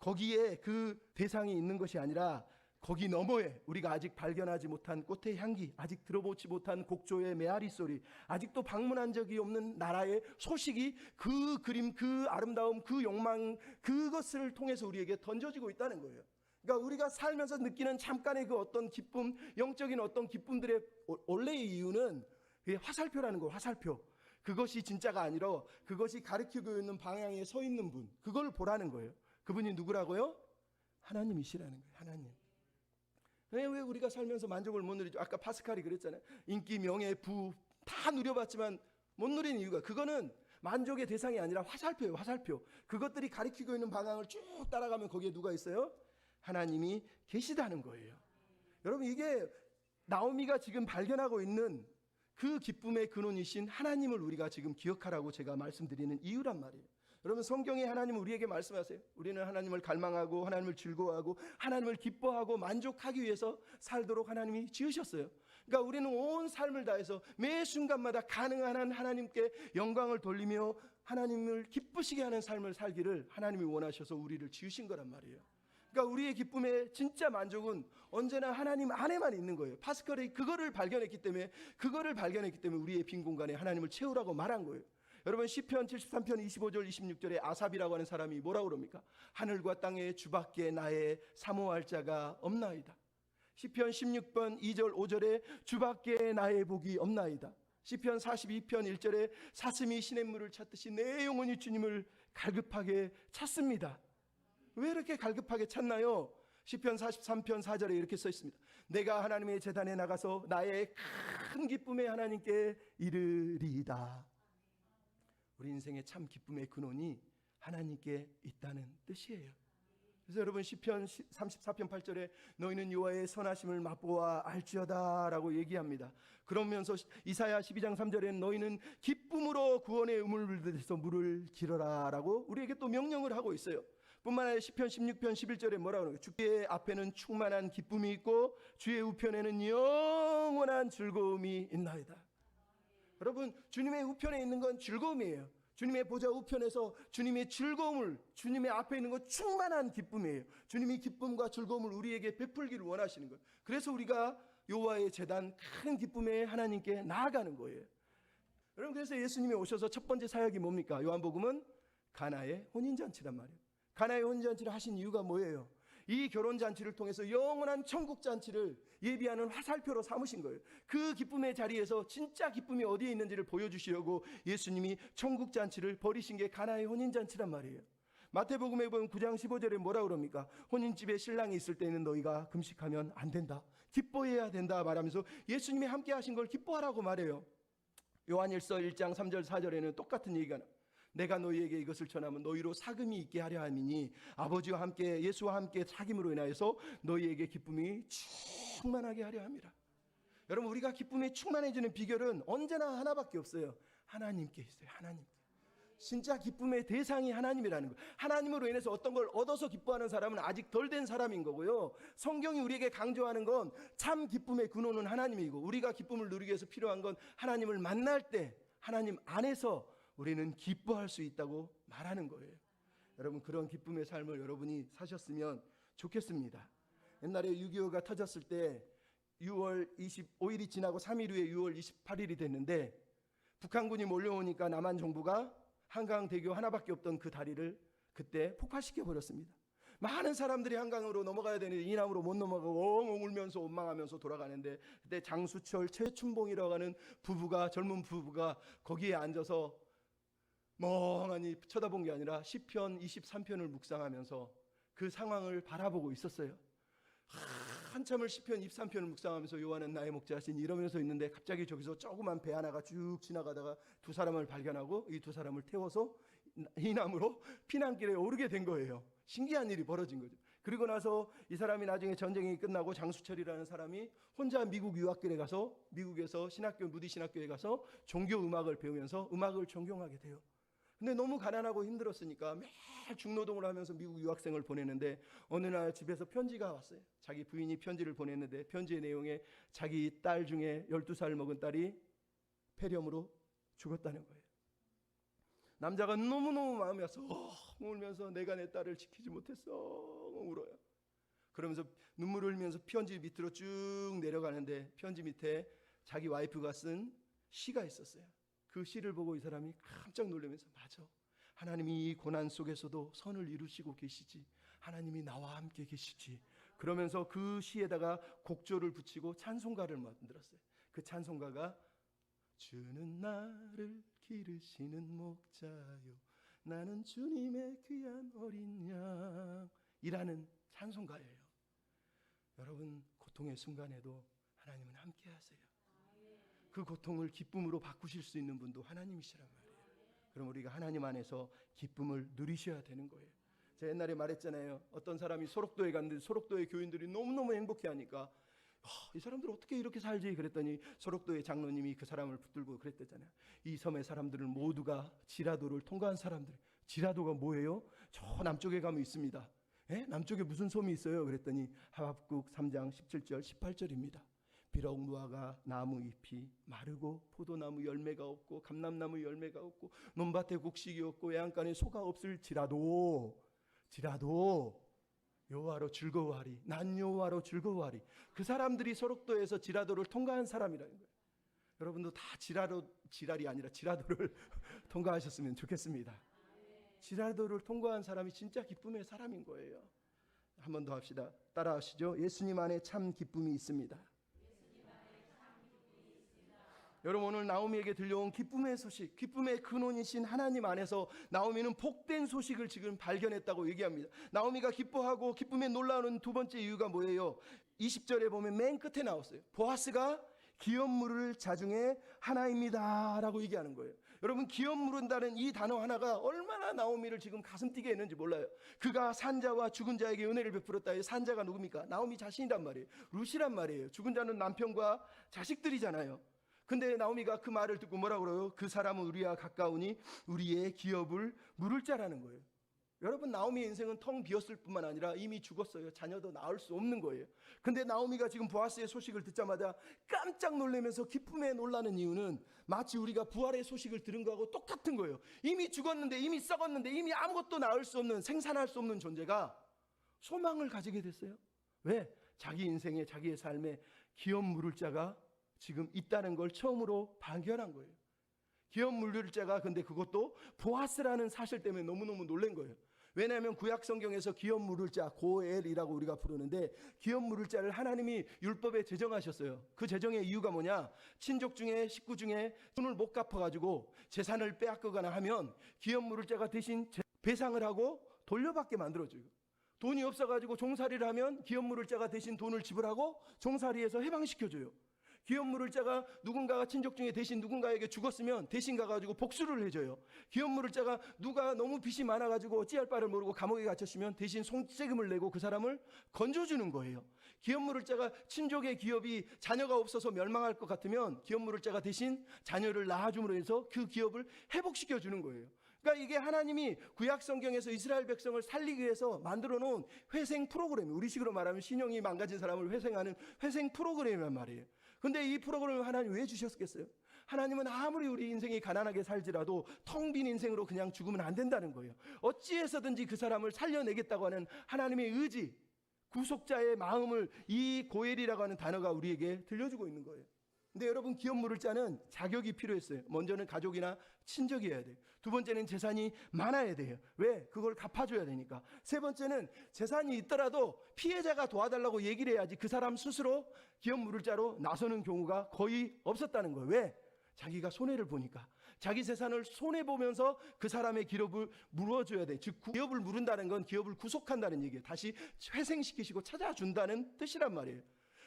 거기에 그 대상이 있는 것이 아니라 거기 너머에 우리가 아직 발견하지 못한 꽃의 향기, 아직 들어보지 못한 곡조의 메아리 소리, 아직도 방문한 적이 없는 나라의 소식이 그 그림, 그 아름다움, 그 욕망, 그것을 통해서 우리에게 던져지고 있다는 거예요. 그러니까 우리가 살면서 느끼는 잠깐의 그 어떤 기쁨, 영적인 어떤 기쁨들의 원래의 이유는 그게 화살표라는 거예요. 화살표. 그것이 진짜가 아니라 그것이 가리키고 있는 방향에 서 있는 분, 그걸 보라는 거예요. 그분이 누구라고요? 하나님이시라는 거예요. 하나님. 왜 우리가 살면서 만족을 못 누리죠? 아까 파스칼이 그랬잖아요. 인기, 명예, 부 다 누려봤지만 못 누리는 이유가, 그거는 만족의 대상이 아니라 화살표예요. 화살표. 그것들이 가리키고 있는 방향을 쭉 따라가면 거기에 누가 있어요? 하나님이 계시다는 거예요. 여러분, 이게 나오미가 지금 발견하고 있는 그 기쁨의 근원이신 하나님을 우리가 지금 기억하라고 제가 말씀드리는 이유란 말이에요. 여러분, 성경에 하나님은 우리에게 말씀하세요. 우리는 하나님을 갈망하고 하나님을 즐거워하고 하나님을 기뻐하고 만족하기 위해서 살도록 하나님이 지으셨어요. 그러니까 우리는 온 삶을 다해서 매 순간마다 가능한 하나님께 영광을 돌리며 하나님을 기쁘시게 하는 삶을 살기를 하나님이 원하셔서 우리를 지으신 거란 말이에요. 그러니까 우리의 기쁨의 진짜 만족은 언제나 하나님 안에만 있는 거예요. 파스칼이 그거를 발견했기 때문에 우리의 빈 공간에 하나님을 채우라고 말한 거예요. 여러분, 시편 73편 25절 26절에 아삽이라고 하는 사람이 뭐라고 그럽니까? 하늘과 땅의 주밖에 나의 사모할 자가 없나이다. 시편 16편 2절 5절에 주밖에 나의 복이 없나이다. 시편 42편 1절에 사슴이 시냇물을 찾듯이 내 영혼이 주님을 갈급하게 찾습니다. 왜 이렇게 갈급하게 찾나요? 시편 43편 4절에 이렇게 써 있습니다. 내가 하나님의 제단에 나가서 나의 큰 기쁨의 하나님께 이르리이다. 우리 인생의 참 기쁨의 근원이 하나님께 있다는 뜻이에요. 그래서 여러분, 시편 34편 8절에 너희는 여호와의 선하심을 맛보아 알지어다 라고 얘기합니다. 그러면서 이사야 12장 3절에는 너희는 기쁨으로 구원의 우물들에서 물을 길어라 라고 우리에게 또 명령을 하고 있어요. 뿐만 아니라 시편 16편 11절에 뭐라고 하는 거예요? 주의 앞에는 충만한 기쁨이 있고 주의 우편에는 영원한 즐거움이 있나이다. 여러분, 주님의 우편에 있는 건 즐거움이에요. 주님의 보좌 우편에서 주님의 즐거움을, 주님의 앞에 있는 건 충만한 기쁨이에요. 주님이 기쁨과 즐거움을 우리에게 베풀기를 원하시는 거예요. 그래서 우리가 여호와의 제단 큰 기쁨에 하나님께 나아가는 거예요. 여러분, 그래서 예수님이 오셔서 첫 번째 사역이 뭡니까? 요한복음은 가나의 혼인잔치란 말이에요. 가나의 혼인잔치를 하신 이유가 뭐예요? 이 결혼잔치를 통해서 영원한 천국잔치를 예비하는 화살표로 삼으신 거예요. 그 기쁨의 자리에서 진짜 기쁨이 어디에 있는지를 보여주시려고 예수님이 천국잔치를 벌이신 게 가나의 혼인잔치란 말이에요. 마태복음에 보면 9장 15절에 뭐라 그럽니까? 혼인집에 신랑이 있을 때는 너희가 금식하면 안 된다, 기뻐해야 된다 말하면서 예수님이 함께 하신 걸 기뻐하라고 말해요. 요한일서 1장 3절 4절에는 똑같은 얘기가 나와요. 내가 너희에게 이것을 전하면 너희로 사귐이 있게 하려 함이니 아버지와 함께 예수와 함께 사귐으로 인하여서 너희에게 기쁨이 충만하게 하려 함이라. 여러분, 우리가 기쁨이 충만해지는 비결은 언제나 하나밖에 없어요. 하나님께 있어요. 하나님. 진짜 기쁨의 대상이 하나님이라는 거예요. 하나님으로 인해서 어떤 걸 얻어서 기뻐하는 사람은 아직 덜 된 사람인 거고요. 성경이 우리에게 강조하는 건 참 기쁨의 근원은 하나님이고, 우리가 기쁨을 누리기 위해서 필요한 건 하나님을 만날 때 하나님 안에서 우리는 기뻐할 수 있다고 말하는 거예요. 여러분, 그런 기쁨의 삶을 여러분이 사셨으면 좋겠습니다. 옛날에 6.25가 터졌을 때 6월 25일이 지나고 3일 후에 6월 28일이 됐는데, 북한군이 몰려오니까 남한 정부가 한강대교 하나밖에 없던 그 다리를 그때 폭파시켜 버렸습니다. 많은 사람들이 한강으로 넘어가야 되는데 이남으로 못 넘어가고 엉엉 울면서 원망하면서 돌아가는데, 그때 장수철, 최춘봉이라고 하는 부부가, 젊은 부부가 거기에 앉아서 멍하니 쳐다본 게 아니라 시편 23편을 묵상하면서 그 상황을 바라보고 있었어요. 한참을 시편 23편을 묵상하면서 요한은 나의 목자시니 이러면서 있는데, 갑자기 저기서 조그만 배 하나가 쭉 지나가다가 두 사람을 발견하고 이 두 사람을 태워서 이남으로 피난길에 오르게 된 거예요. 신기한 일이 벌어진 거죠. 그리고 나서 이 사람이 나중에 전쟁이 끝나고 장수철이라는 사람이 혼자 미국 유학길에 가서, 미국에서 신학교, 무디 신학교에 가서 종교 음악을 배우면서 음악을 전공하게 돼요. 근데 너무 가난하고 힘들었으니까 매일 중노동을 하면서 미국 유학생을 보내는데, 어느 날 집에서 편지가 왔어요. 자기 부인이 편지를 보냈는데 편지의 내용에 자기 딸 중에 12살 먹은 딸이 폐렴으로 죽었다는 거예요. 남자가 너무너무 마음이 아파서 울면서 내가 내 딸을 지키지 못했어 울어요. 그러면서 눈물을 흘리면서 편지 밑으로 쭉 내려가는데, 편지 밑에 자기 와이프가 쓴 시가 있었어요. 그 시를 보고 이 사람이 깜짝 놀라면서, 맞아, 하나님이 이 고난 속에서도 선을 이루시고 계시지, 하나님이 나와 함께 계시지, 그러면서 그 시에다가 곡조를 붙이고 찬송가를 만들었어요. 그 찬송가가 주는 나를 기르시는 목자요, 나는 주님의 귀한 어린 양이라는 찬송가예요. 여러분, 고통의 순간에도 하나님은 함께 하세요. 그 고통을 기쁨으로 바꾸실 수 있는 분도 하나님이시란 말이에요. 그럼 우리가 하나님 안에서 기쁨을 누리셔야 되는 거예요. 제가 옛날에 말했잖아요. 어떤 사람이 소록도에 갔는데 소록도의 교인들이 너무너무 행복해하니까 이 사람들 어떻게 이렇게 살지? 그랬더니 소록도의 장로님이 그 사람을 붙들고 그랬대잖아요. 이 섬의 사람들은 모두가 지라도를 통과한 사람들. 지라도가 뭐예요? 저 남쪽에 가면 있습니다. 남쪽에 무슨 섬이 있어요? 그랬더니 하박국 3장 17절 18절입니다. 비록 무화과 나무 잎이 마르고 포도나무 열매가 없고 감람나무 열매가 없고 논밭에 곡식이 없고 애양간에 소가 없을지라도 여호와로 즐거워하리. 난 여호와로 즐거워하리. 그 사람들이 소록도에서 지라도를 통과한 사람이라는 거예요. 여러분도 다 지랄이 아니라 지라도를 통과하셨으면 좋겠습니다. 지라도를 통과한 사람이 진짜 기쁨의 사람인 거예요. 한 번 더 합시다. 따라하시죠. 예수님 안에 참 기쁨이 있습니다. 여러분, 오늘 나오미에게 들려온 기쁨의 소식, 기쁨의 근원이신 하나님 안에서 나오미는 복된 소식을 지금 발견했다고 얘기합니다. 나오미가 기뻐하고 기쁨에 놀라는 두 번째 이유가 뭐예요? 20절에 보면 맨 끝에 나왔어요. 보아스가 기업 물을 자 중에 하나입니다 라고 얘기하는 거예요. 여러분, 기업 물은다는 이 단어 하나가 얼마나 나오미를 지금 가슴 뛰게 했는지 몰라요. 그가 산자와 죽은 자에게 은혜를 베풀었다. 산자가 누굽니까? 나오미 자신이란 말이에요. 룻이란 말이에요. 죽은 자는 남편과 자식들이잖아요. 근데 나오미가 그 말을 듣고 뭐라고 그래요? 그 사람은 우리와 가까우니 우리의 기업을 물을 자라는 거예요. 여러분, 나오미의 인생은 텅 비었을 뿐만 아니라 이미 죽었어요. 자녀도 낳을 수 없는 거예요. 근데 나오미가 지금 보아스의 소식을 듣자마자 깜짝 놀라면서 기쁨에 놀라는 이유는 마치 우리가 부활의 소식을 들은 거하고 똑같은 거예요. 이미 죽었는데, 이미 썩었는데, 이미 아무것도 낳을 수 없는, 생산할 수 없는 존재가 소망을 가지게 됐어요. 왜? 자기 인생에, 자기의 삶에 기업 물을 자가 지금 있다는 걸 처음으로 발견한 거예요. 기업 물을 자가, 근데 그것도 보아스라는 사실 때문에 너무너무 놀란 거예요. 왜냐하면 구약 성경에서 기업 물을 자, 고엘이라고 우리가 부르는데, 기업 물을 자를 하나님이 율법에 제정하셨어요. 그 제정의 이유가 뭐냐? 친족 중에, 식구 중에 돈을 못 갚아가지고 재산을 빼앗거나 하면 기업 물을 자가 대신 배상을 하고 돌려받게 만들어줘요. 돈이 없어가지고 종살이를 하면 기업 물을 자가 대신 돈을 지불하고 종살이에서 해방시켜줘요. 기업 물을 자가 누군가가 친족 중에 대신 누군가에게 죽었으면 대신 가가지고 복수를 해줘요. 기업 물을 자가 누가 너무 빚이 많아가지고 어찌할 바를 모르고 감옥에 갇혔으면 대신 손세금을 내고 그 사람을 건져주는 거예요. 기업 물을 자가 친족의 기업이 자녀가 없어서 멸망할 것 같으면 기업 물을 자가 대신 자녀를 낳아줌으로 해서 그 기업을 회복시켜 주는 거예요. 그러니까 이게 하나님이 구약 성경에서 이스라엘 백성을 살리기 위해서 만들어 놓은 회생 프로그램, 우리식으로 말하면 신용이 망가진 사람을 회생하는 회생 프로그램이란 말이에요. 근데 이 프로그램을 하나님 왜 주셨겠어요? 하나님은 아무리 우리 인생이 가난하게 살지라도 텅 빈 인생으로 그냥 죽으면 안 된다는 거예요. 어찌해서든지 그 사람을 살려내겠다고 하는 하나님의 의지, 구속자의 마음을 이 고엘이라고 하는 단어가 우리에게 들려주고 있는 거예요. 근데 여러분, 기업 물을 자는 자격이 필요했어요. 먼저는 가족이나 친족이어야 돼요. 두 번째는 재산이 많아야 돼요. 왜? 그걸 갚아줘야 되니까. 세 번째는 재산이 있더라도 피해자가 도와달라고 얘기를 해야지 그 사람 스스로 기업 물을 자로 나서는 경우가 거의 없었다는 거예요. 왜? 자기가 손해를 보니까. 자기 재산을 손해보면서 그 사람의 기업을 물어줘야 돼. 즉 기업을 물은다는 건 기업을 구속한다는 얘기예요. 다시 회생시키시고 찾아준다는 뜻이란 말이에요.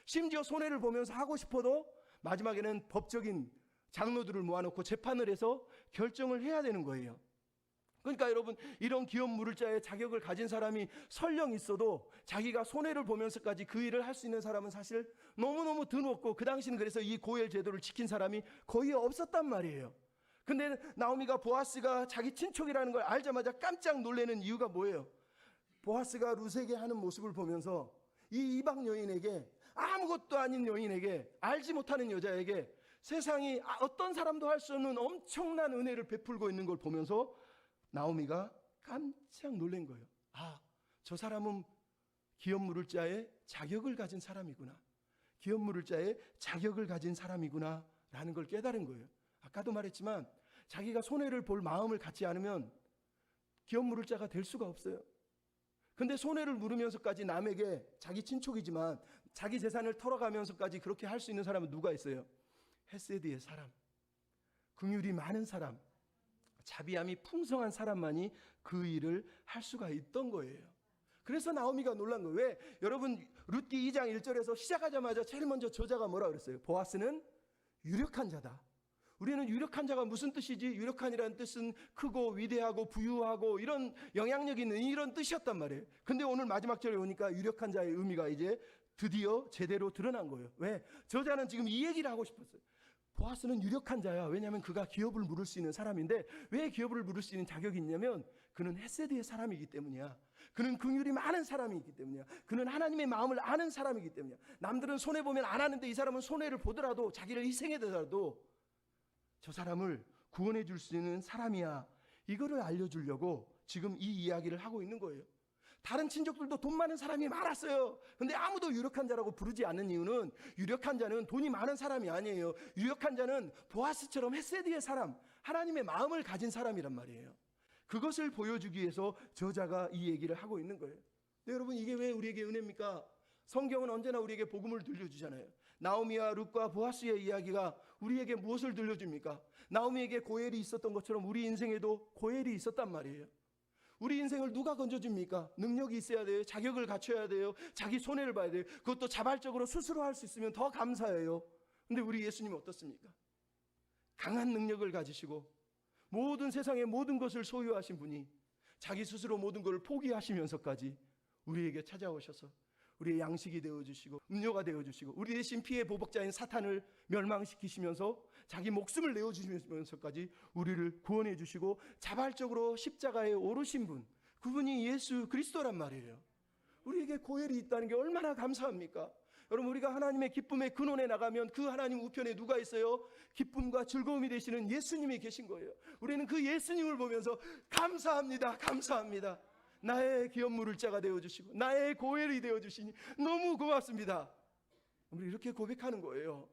심지어 손해를 보면서 하고 싶어도 마지막에는 법적인 장로들을 모아놓고 재판을 해서 결정을 해야 되는 거예요. 그러니까 여러분, 이런 기업 물을 자의 자격을 가진 사람이 설령 있어도 자기가 손해를 보면서까지 그 일을 할 수 있는 사람은 사실 너무너무 드물었고, 그 당시는 그래서 이 고엘 제도를 지킨 사람이 거의 없었단 말이에요. 근데 나오미가 보아스가 자기 친척이라는 걸 알자마자 깜짝 놀라는 이유가 뭐예요? 보아스가 룻에게 하는 모습을 보면서 이 이방 여인에게, 아무것도 아닌 여인에게, 알지 못하는 여자에게 세상이 어떤 사람도 할 수 없는 엄청난 은혜를 베풀고 있는 걸 보면서 나오미가 깜짝 놀란 거예요. 아, 저 사람은 기업 물을 자의 자격을 가진 사람이구나. 기업 물을 자의 자격을 가진 사람이구나 라는 걸 깨달은 거예요. 아까도 말했지만 자기가 손해를 볼 마음을 갖지 않으면 기업 물을 자가 될 수가 없어요. 근데 손해를 물으면서까지 남에게, 자기 친족이지만 자기 재산을 털어가면서까지 그렇게 할 수 있는 사람은 누가 있어요? 헤세드의 사람, 긍휼이 많은 사람, 자비함이 풍성한 사람만이 그 일을 할 수가 있던 거예요. 그래서 나오미가 놀란 거예요. 왜? 여러분, 룻기 2장 1절에서 시작하자마자 제일 먼저 저자가 뭐라 그랬어요? 보아스는 유력한 자다. 우리는 유력한 자가 무슨 뜻이지? 유력한이라는 뜻은 크고 위대하고 부유하고 이런 영향력 있는 이런 뜻이었단 말이에요. 근데 오늘 마지막 절에 오니까 유력한 자의 의미가 이제 드디어 제대로 드러난 거예요. 왜? 저자는 지금 이 얘기를 하고 싶었어요. 보아스는 유력한 자야. 왜냐하면 그가 기업을 물을 수 있는 사람인데, 왜 기업을 물을 수 있는 자격이 있냐면 그는 헤세드의 사람이기 때문이야. 그는 긍휼이 많은 사람이기 때문이야. 그는 하나님의 마음을 아는 사람이기 때문이야. 남들은 손해보면 안 하는데 이 사람은 손해를 보더라도, 자기를 희생해더라도 저 사람을 구원해 줄 수 있는 사람이야. 이거를 알려주려고 지금 이 이야기를 하고 있는 거예요. 다른 친족들도 돈 많은 사람이 많았어요. 근데 아무도 유력한 자라고 부르지 않는 이유는, 유력한 자는 돈이 많은 사람이 아니에요. 유력한 자는 보아스처럼 헤세드의 사람, 하나님의 마음을 가진 사람이란 말이에요. 그것을 보여주기 위해서 저자가 이 얘기를 하고 있는 거예요. 근데 여러분, 이게 왜 우리에게 은혜입니까? 성경은 언제나 우리에게 복음을 들려주잖아요. 나오미와 룻과 보아스의 이야기가 우리에게 무엇을 들려줍니까? 나오미에게 고엘이 있었던 것처럼 우리 인생에도 고엘이 있었단 말이에요. 우리 인생을 누가 건져줍니까? 능력이 있어야 돼요. 자격을 갖춰야 돼요. 자기 손해를 봐야 돼요. 그것도 자발적으로 스스로 할 수 있으면 더 감사해요. 근데 우리 예수님은 어떻습니까? 강한 능력을 가지시고 모든 세상의 모든 것을 소유하신 분이 자기 스스로 모든 것을 포기하시면서까지 우리에게 찾아오셔서 우리의 양식이 되어주시고 음료가 되어주시고 우리 대신 피해 보복자인 사탄을 멸망시키시면서 자기 목숨을 내어주시면서까지 우리를 구원해 주시고 자발적으로 십자가에 오르신 분, 그분이 예수 그리스도란 말이에요. 우리에게 고엘이 있다는 게 얼마나 감사합니까? 여러분, 우리가 하나님의 기쁨의 근원에 나가면 그 하나님 우편에 누가 있어요? 기쁨과 즐거움이 되시는 예수님이 계신 거예요. 우리는 그 예수님을 보면서 감사합니다, 감사합니다. 나의 기업 물을 자가 되어주시고 나의 고엘이 되어주시니 너무 고맙습니다. 우리 이렇게 고백하는 거예요.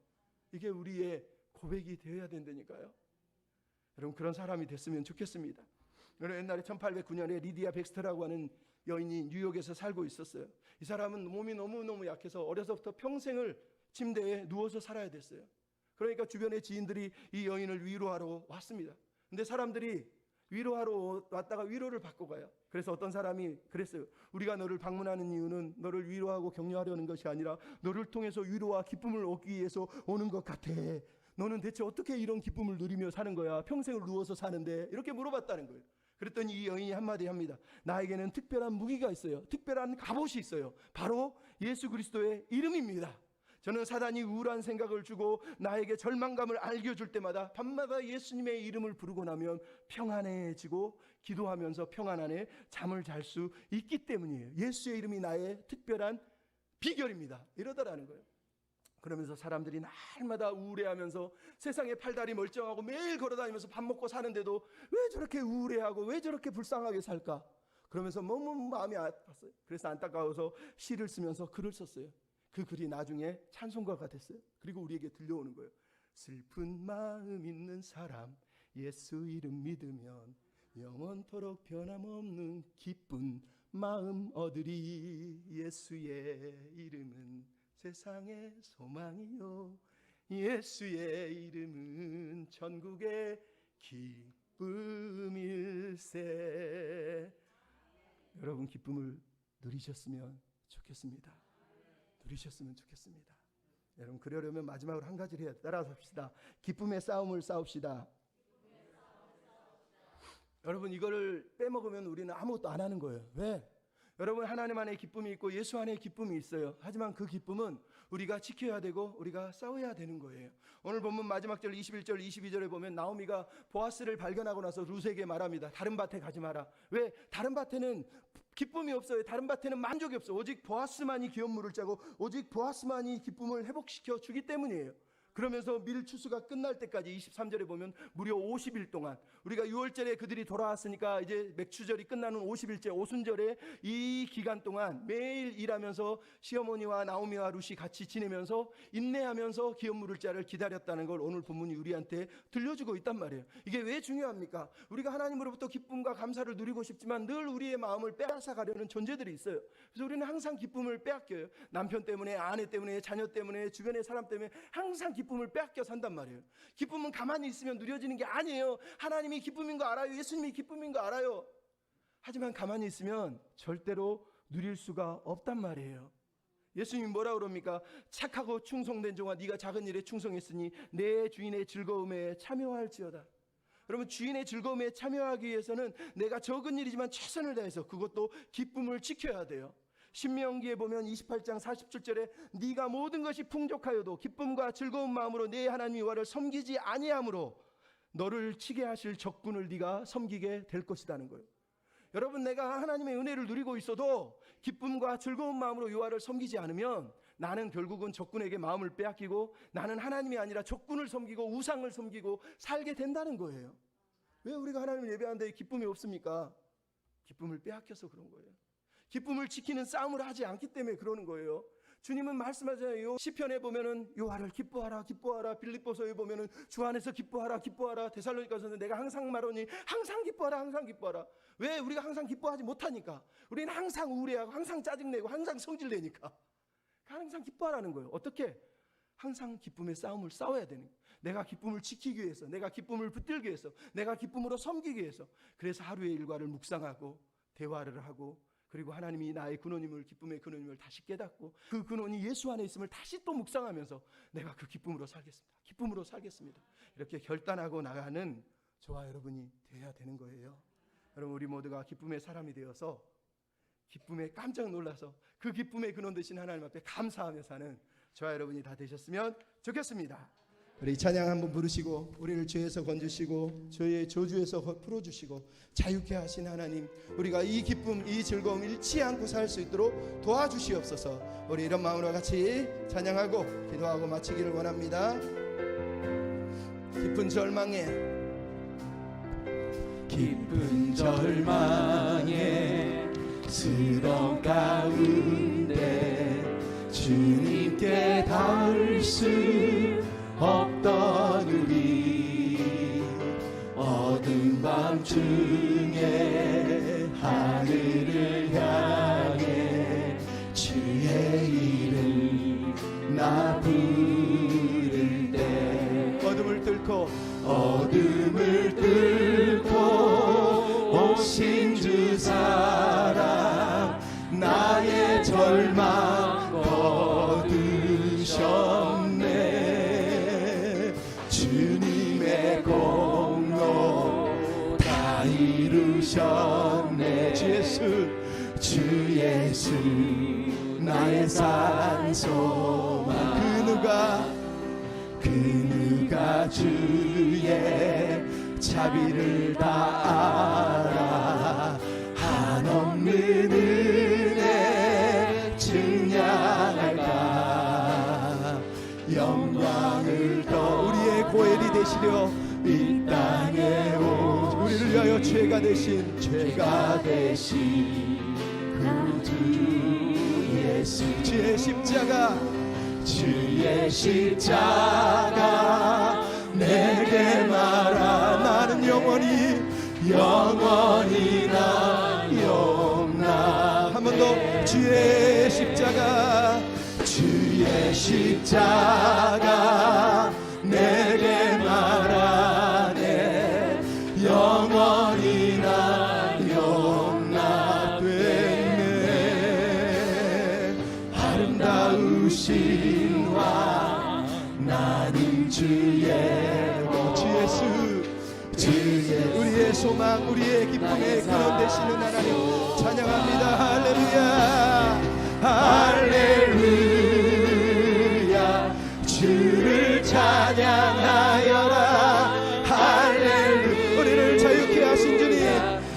이게 우리의 고백이 되어야 된다니까요. 여러분, 그런 사람이 됐으면 좋겠습니다. 옛날에 1809년에 리디아 백스터라고 하는 여인이 뉴욕에서 살고 있었어요. 이 사람은 몸이 너무너무 약해서 어려서부터 평생을 침대에 누워서 살아야 됐어요. 그러니까 주변의 지인들이 이 여인을 위로하러 왔습니다. 근데 사람들이 위로하러 왔다가 위로를 받고 가요. 그래서 어떤 사람이 그랬어요. 우리가 너를 방문하는 이유는 너를 위로하고 격려하려는 것이 아니라 너를 통해서 위로와 기쁨을 얻기 위해서 오는 것 같아. 너는 대체 어떻게 이런 기쁨을 누리며 사는 거야? 평생을 누워서 사는데. 이렇게 물어봤다는 거예요. 그랬더니 이 여인이 한마디 합니다. 나에게는 특별한 무기가 있어요. 특별한 갑옷이 있어요. 바로 예수 그리스도의 이름입니다. 저는 사단이 우울한 생각을 주고 나에게 절망감을 알려줄 때마다 밤마다 예수님의 이름을 부르고 나면 평안해지고 기도하면서 평안 안에 잠을 잘 수 있기 때문이에요. 예수의 이름이 나의 특별한 비결입니다. 이러더라는 거예요. 그러면서 사람들이 날마다 우울해하면서 세상에 팔다리 멀쩡하고 매일 걸어다니면서 밥 먹고 사는데도 왜 저렇게 우울해하고 왜 저렇게 불쌍하게 살까? 그러면서 너무 마음이 아팠어요. 그래서 안타까워서 시를 쓰면서 글을 썼어요. 그 글이 나중에 찬송가가 됐어요. 그리고 우리에게 들려오는 거예요. 슬픈 마음 있는 사람 예수 이름 믿으면 영원토록 변함없는 기쁜 마음 얻으리. 예수의 이름은 세상의 소망이요 예수의 이름은 천국의 기쁨일세. 여러분 기쁨을 누리셨으면 좋겠습니다. 누리셨으면 좋겠습니다. 여러분 그러려면 마지막으로 한 가지를 해야 돼. 따라서 합시다. 기쁨의 싸움을 싸웁시다. 여러분 이거를 빼먹으면 우리는 아무것도 안 하는 거예요. 왜? 여러분 하나님 안에 기쁨이 있고 예수 안에 기쁨이 있어요. 하지만 그 기쁨은 우리가 지켜야 되고 우리가 싸워야 되는 거예요. 오늘 본문 마지막 절 21절 22절에 보면 나오미가 보아스를 발견하고 나서 룻에게 말합니다. 다른 밭에 가지 마라. 왜? 다른 밭에는 기쁨이 없어요. 다른 밭에는 만족이 없어요. 오직 보아스만이 기업물을 짜고 오직 보아스만이 기쁨을 회복시켜 주기 때문이에요. 그러면서 밀 추수가 끝날 때까지 23절에 보면 무려 50일 동안 우리가 6월절에 그들이 돌아왔으니까 이제 맥추절이 끝나는 50일째 오순절에 이 기간 동안 매일 일하면서 시어머니와 나오미와 룻이 같이 지내면서 인내하면서 기업물을 자를 기다렸다는 걸 오늘 본문이 우리한테 들려주고 있단 말이에요. 이게 왜 중요합니까? 우리가 하나님으로부터 기쁨과 감사를 누리고 싶지만 늘 우리의 마음을 빼앗아 가려는 존재들이 있어요. 그래서 우리는 항상 기쁨을 빼앗겨요. 남편 때문에, 아내 때문에, 자녀 때문에, 주변의 사람 때문에 항상 기쁨을 빼앗겨 산단 말이에요. 기쁨은 가만히 있으면 누려지는 게 아니에요. 하나님이 기쁨인 거 알아요. 예수님이 기쁨인 거 알아요. 하지만 가만히 있으면 절대로 누릴 수가 없단 말이에요. 예수님이 뭐라 그럽니까? 착하고 충성된 종아 네가 작은 일에 충성했으니 내 주인의 즐거움에 참여할지어다. 여러분 주인의 즐거움에 참여하기 위해서는 내가 적은 일이지만 최선을 다해서 그것도 기쁨을 지켜야 돼요. 신명기에 보면 28장 47절에 네가 모든 것이 풍족하여도 기쁨과 즐거운 마음으로 네 하나님 여호와를 섬기지 아니함으로 너를 치게 하실 적군을 네가 섬기게 될 것이라는 거예요. 여러분 내가 하나님의 은혜를 누리고 있어도 기쁨과 즐거운 마음으로 여호와를 섬기지 않으면 나는 결국은 적군에게 마음을 빼앗기고 나는 하나님이 아니라 적군을 섬기고 우상을 섬기고 살게 된다는 거예요. 왜 우리가 하나님을 예배하는데 기쁨이 없습니까? 기쁨을 빼앗겨서 그런 거예요. 기쁨을 지키는 싸움을 하지 않기 때문에 그러는 거예요. 주님은 말씀하잖아요. 시편에 보면은 여호와를 기뻐하라 기뻐하라. 빌립보서에 보면은 주 안에서 기뻐하라 기뻐하라. 데살로니가서는 내가 항상 말하니 항상 기뻐하라 항상 기뻐하라. 왜? 우리가 항상 기뻐하지 못하니까. 우리는 항상 우울해하고 항상 짜증내고 항상 성질내니까. 항상 기뻐하라는 거예요. 어떻게? 항상 기쁨의 싸움을 싸워야 되는 거예요. 내가 기쁨을 지키기 위해서, 내가 기쁨을 붙들기 위해서, 내가 기쁨으로 섬기기 위해서. 그래서 하루의 일과를 묵상하고 대화를 하고 그리고 하나님이 나의 근원임을, 기쁨의 근원임을 다시 깨닫고 그 근원이 예수 안에 있음을 다시 또 묵상하면서 내가 그 기쁨으로 살겠습니다. 기쁨으로 살겠습니다. 이렇게 결단하고 나가는 저와 여러분이 되어야 되는 거예요. 여러분 우리 모두가 기쁨의 사람이 되어서 기쁨에 깜짝 놀라서 그 기쁨의 근원 되신 하나님 앞에 감사하며 사는 저와 여러분이 다 되셨으면 좋겠습니다. 우리 찬양 한번 부르시고 우리를 죄에서 건지시고 저희의 저주에서 풀어주시고 자유케 하신 하나님, 우리가 이 기쁨 이 즐거움 잃지 않고 살 수 있도록 도와주시옵소서. 우리 이런 마음으로 같이 찬양하고 기도하고 마치기를 원합니다. 깊은 절망에 스런 가운데 주님께 닿을 수 없던 우리 어두운 밤중에 하늘을 향해 주의 이름 나 부를 때 어둠을 뚫고 멸망 거두셨네. 주님의 공로 다 이루셨네. 주 예수 나의 산소만. 그 누가 주의 자비를 다 알아. 한없는 은혜 증량할까. 영광을 더 우리의 고엘이 되시려 이 땅에 오시. 우리를 위하여 죄가 되신 구주 예수. 주의 십자가 내게 말아. 나는 영원히 나 용나. 한 번 더. 주의 십자가 내게 말하네. 영원히 나 용납됐네. 아름다우신 왕 나는 주의 우리의 소망, 우리의 기쁨의 근원 되시는 하나님 찬양합니다. 할렐루야. 주를 찬양하여라. 할렐루야. 우리를 자유케 하신 주님,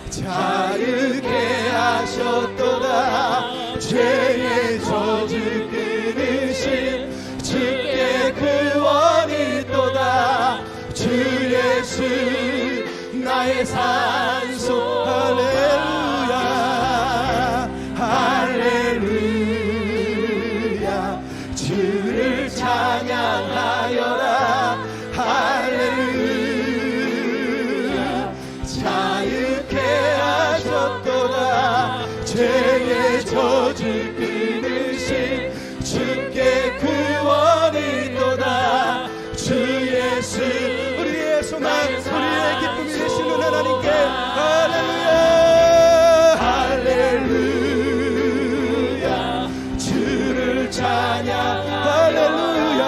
자유케 하셨도다. 죄의 저주 끊으신 주께 구원이 있도다. 주 예수 나의 산소. 할렐루야. 주를 찬양하여라. 할렐루야. 자유케 하셨도다. 죄의 저주 끊으신 주께 구원이 있도다. 주 예수 우리의 소망, 우리의 기쁨이 되시는 하나님께 할렐루야. 주를 찬양. 할렐루야.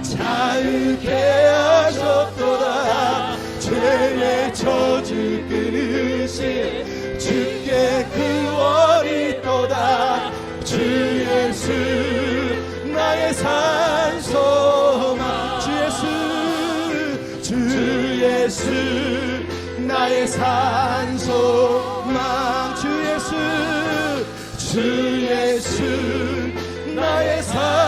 자유케 하셨도다. 죄의 저주 끊으신 주께 구원이 있도다. 주 예수 나의 산소망. 주 예수 나의 산소망. 주 예수 나의 산소망.